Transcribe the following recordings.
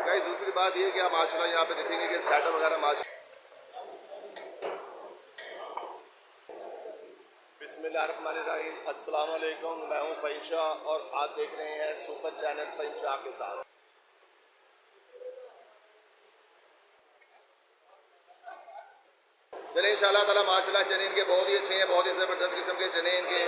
Guys दूसरी बात ये कि आप माशाल्लाह यहाँ पे देखेंगे कि सेटअप वगैरह बिस्मिल्लाहिर्रहमानिर्रहीम, अस्सलाम वालेकुम। मैं हूँ फ़हीम शाह और आप देख रहे हैं सुपर चैनल फ़हीम शाह के साथ। चले इंशाल्लाह ताला माशाल्लाह चने इनके बहुत ही अच्छे हैं, बहुत ही ज़बरदस्त किस्म के चने इनके।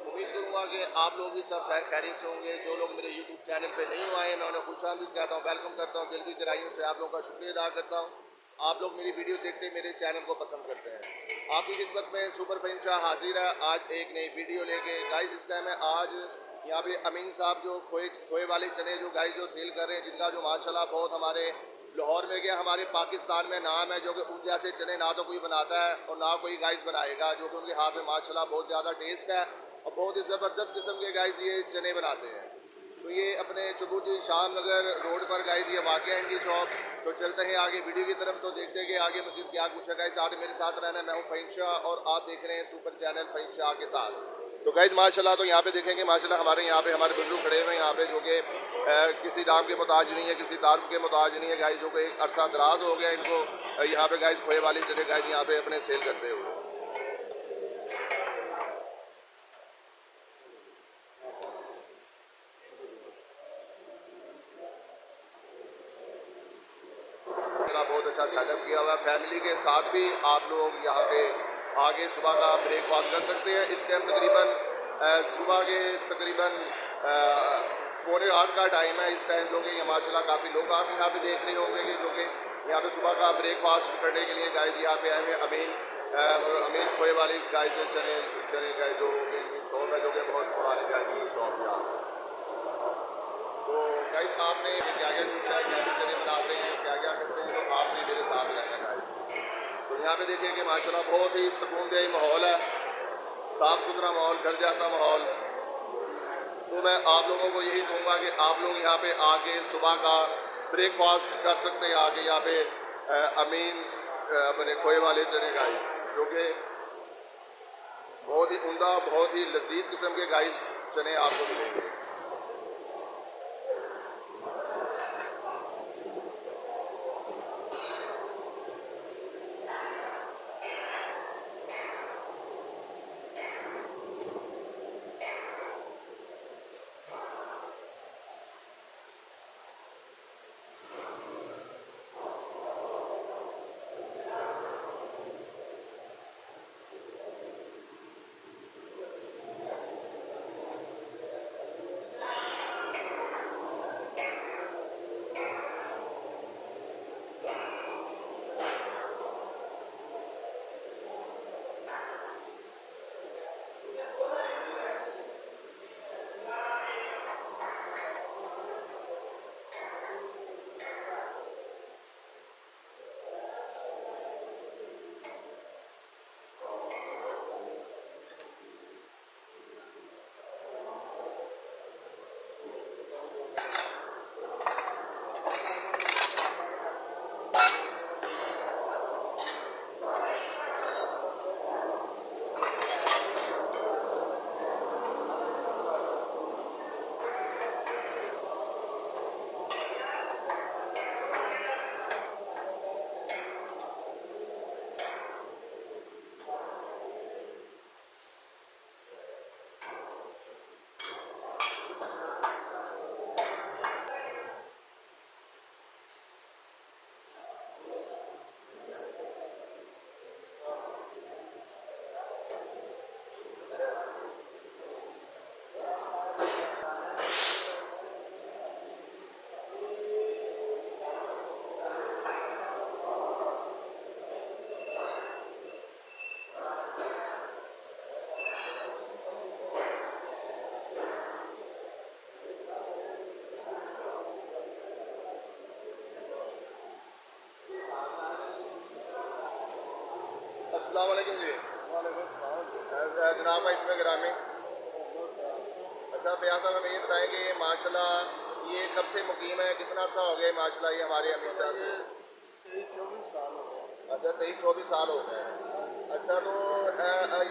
उम्मीद करूँगा कि आप लोग भी सब खैरियत से होंगे। जो लोग मेरे यूट्यूब चैनल पे नहीं हुए हैं मैं उन्हें खुशामदीद कहता हूँ, वेलकम करता हूँ। दिल की गहराइयों से आप लोगों का शुक्रिया अदा करता हूँ। आप लोग मेरी वीडियो देखते मेरे चैनल को पसंद करते हैं। आपकी खिदमत में सुपर फ़हीम शाह हाजिर है आज एक नई वीडियो लेके। गाइस इस टाइम मैं आज यहाँ पे अमीन साहब जो खोए वाले चने जो गाइस जो सेल कर रहे हैं, जिनका जो माशाल्लाह बहुत हमारे लाहौर में गया, हमारे पाकिस्तान में नाम है, जो कि उन जैसे चने ना तो कोई बनाता है और ना कोई गाइस बनाएगा, जो कि उनके हाथ में माशाल्लाह बहुत ज़्यादा टेस्ट है और बहुत ही ज़बरदस्त किस्म के गाइस ये चने बनाते हैं। तो ये अपने चबूटी शाम नगर रोड पर गाइस ये वाक़ है इनकी शॉप। तो चलते हैं आगे वीडियो की तरफ, तो देखते हैं कि आगे मज़ीद क्या कुछ है। गाइस आज मेरे साथ रहना है, मैं हूँ फ़हीम शाह और आप देख रहे हैं सुपर चैनल फ़हीम शाह के साथ। तो गाइस माशाल्लाह तो यहाँ पे देखेंगे माशाल्लाह हमारे यहाँ पे हमारे बुजुर्ग खड़े हुए हैं यहाँ पे, जो कि किसी दाम के मोहताज नहीं है, किसी तारुफ के मोहताज नहीं है गाइस, जो कि एक अरसा दराज हो गया इनको यहाँ पे गाइस खोए वाले चने गाइस यहाँ पे अपने सेल करते हुए। बहुत अच्छा सेटअप किया हुआ है, फैमिली के साथ भी आप लोग यहाँ पे आगे सुबह का ब्रेकफास्ट कर सकते हैं। इस टाइम तकरीबन सुबह के तकरीबन 7:45 का टाइम है इस टाइम, जो कि माशाल्लाह काफ़ी लोग आप यहाँ पे देख रहे होंगे कि जो कि यहाँ पे सुबह का ब्रेकफास्ट करने के लिए गाइस यहाँ पे आए हैं। अमीन खोए वाली गाइस चने चने का जो शॉप है, जो कि बहुत पुरानी गाइस शॉप है यहाँ। तो गाइस आपने क्या क्या पूछा है, कैसे चने बनाते हैं, क्या क्या करते हैं, तो आपने मेरे साथ रहना गाइस। तो यहाँ पे देखिए कि माशाल्लाह बहुत ही सुकूनदेह माहौल है, साफ़ सुथरा माहौल, घर जैसा माहौल। तो मैं आप लोगों को यही कहूँगा कि आप लोग यहाँ पे आके सुबह का ब्रेकफास्ट कर सकते हैं आके यहाँ पे अमीन अपने खोए वाले चने गाइस, जो कि बहुत ही उम्दा बहुत ही लजीज किस्म के गाइस चने आपको मिलेंगे। अस्सलाम वालेकुम जी। जनाब का इसमें ग्रामी। अच्छा फयाज साहब हमें ये बताएं कि माशाल्लाह ये कब से मुकीम है, कितना अर्सा हो गया माशाल्लाह ये हमारे अमीर साहब? 23-24 साल हो गए। अच्छा 23-24 साल हो गए हैं। अच्छा तो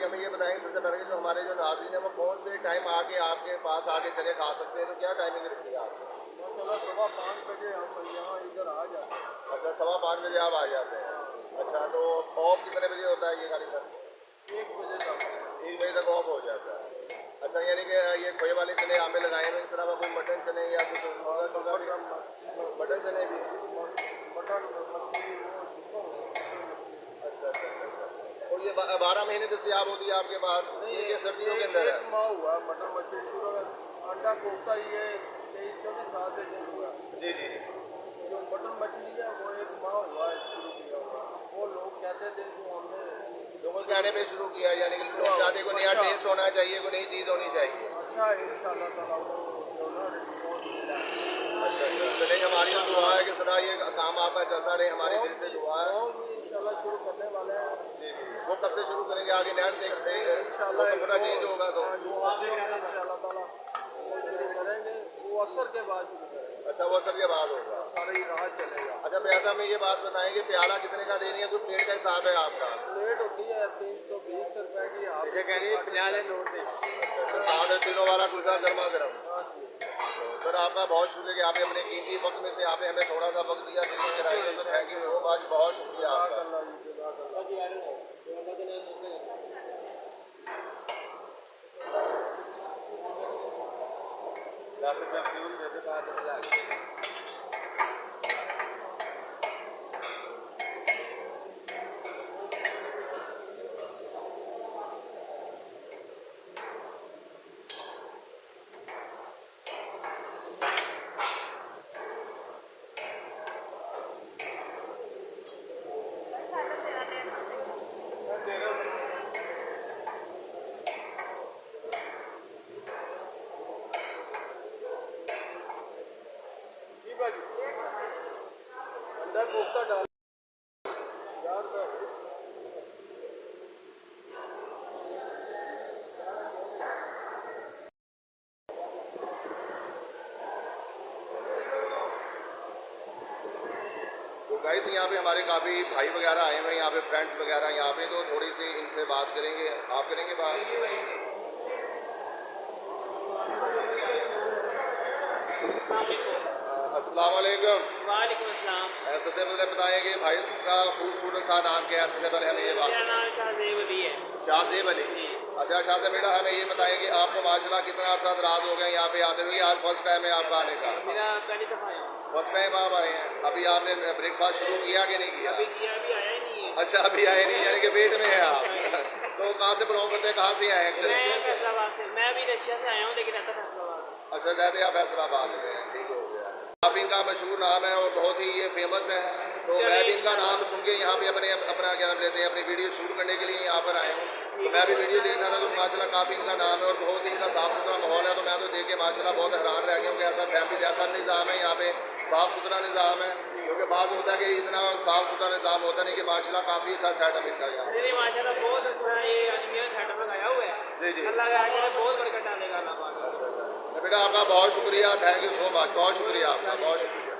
हमें ये बताएंगे सबसे पहले कि जो हमारे जो नाज़रीन हैं वो कौन से टाइम आके आपके पास आके चने खा सकते हैं, तो क्या टाइमिंग रखी है आपने? माशाल्लाह 5:15 बजे हम यहाँ इधर आ जाते हैं। अच्छा 5:15 बजे आप आ जाते हैं। अच्छा तो ऑफ कितने बजे होता है ये गाड़ी सर? 1 बजे तक 1 बजे तक ऑफ हो जाता है। अच्छा यानी कि ये खोए वाले चने आमे लगाए हैं, इस तरह कोई मटन चने या कुछ मटन चने भी? मटन मछली वो अच्छा अच्छा अच्छा अच्छा। तो ये 12 महीने दस्तियाब होती है आपके पास, ये सर्दियों के अंदर है? 1 माह हुआ मटन मछली शुरू में। अंडा कोफ्ता ये 23-24 साल से शुरू हुआ। जी जी जी। जो मटन मछली है वो 1 माह हुआ है शुरू किया हुआ। वो लोग कहते थे जो हमने लोगों के आने पे शुरू किया, यानी कि लोग चाहते को नया टेस्ट होना चाहिए, कोई नई चीज़ होनी चाहिए। अच्छा है इंशाल्लाह ताला वो जो ना रिस्पॉन्स मिला है। अच्छा अच्छा चलिए, हमारी तो दुआ है कि सदा ये काम आपका चलता रहे, हमारी दिल से दुआ है। और भी इंशाल्लाह शुरू करने वाले हैं। जी जी वो सबसे शुरू करेंगे, आगे नेक्स्ट इंशाल्लाह मौसम थोड़ा चेंज होगा तो। इंशाल्लाह ताला वो शुरू करेंगे। वो असर के बाद शुरू करेंगे। अच्छा वो असर के बाद होगा। सारी रात चलेगा। अच्छा पैसा में ये बात बताएंगे प्याला कितने का देनी है, कुछ प्लेट का हिसाब है आपका? प्लेट होती है 320 रुपए की। आप ये कह रही है 50 नोट दे। साथ है तीनों वाला कुल्चा गर्मा गर्म। हाँ जी। तो सर आपका बहुत शुक्रिया कि आपने अपने कीमती वक्त में से आपने हमें थोड़ा सा वक्त दिया, दिल्ली कराई है, तो थैंक यू सो मच, बहुत शुक्रिया आपका। अंडा कोफ्ता डाल यार का तो गाइस यहाँ पे हमारे काफ़ी भाई वगैरह आए हुए हैं, यहाँ पे फ्रेंड्स वगैरह यहाँ पे, तो थोड़ी सी इनसे बात करेंगे। आप करेंगे बात? अस्सलाम वालेकुम। वालेकुम अस्सलाम। सबसे पहले बताएं कि भाई का खूबसूरत सा नाम क्या है, सबसे पहले हमें ये बात। मेरा नाम शाहजेब अली है। शाहजेब अली। अच्छा शाहजेब बेटा हमें ये बताएं कि आपको माशाल्लाह कितना अर्सा रात हो गया यहाँ पे आते हुए, आज फर्स्ट टाइम है आपका आने का? मेरा पहली दफ़ा आया हूँ। फर्स्ट टाइम आप आए हैं? अभी आपने ब्रेकफास्ट शुरू किया कि नहीं किया? अभी किया, अभी आया ही नहीं है। अच्छा अभी आए नहीं, यानी कि वेट में है आप। तो कहाँ से बिलोंग करते हैं, कहाँ से आए एक्चुअली? मैं फैसलाबाद से, मैं अभी रशिया से आया हूँ लेकिन रहता फैसलाबाद। अच्छा रहते आप फैसलाबाद में हैं, ठीक हो गया। काफ़ी इनका मशहूर नाम है और बहुत ही ये फेमस है, तो मैं भी इनका नाम सुन के यहाँ पे अपना क्या नाम लेते हैं, अपनी वीडियो शूट करने के लिए यहाँ पर आया हूँ। तो मैं भी वीडियो देख रहा था, तो माशाल्लाह काफ़ी इनका नाम है और बहुत ही इनका साफ़ सुथरा माहौल है। तो मैं तो देख के माशाल्लाह बहुत हैरान रह गया हूँ कि ऐसा फैमिली जैसा निज़ाम है यहाँ पे, साफ़ सुथरा निज़ाम है। क्योंकि बात होता है कि इतना साफ़ सुथरा निज़ाम होता नहीं, कि माशाल्लाह काफ़ी अच्छा सेटअप इनका यहाँ। नहीं माशाल्लाह बहुत अच्छा है, ये अजमेर सेटअप लगाया हुआ है। जी जी। अल्लाह का आगे बहुत बरकत डालेगा अल्लाह पाक। बेटा आपका बहुत शुक्रिया, थैंक यू सो मच, बहुत शुक्रिया आपका, बहुत शुक्रिया।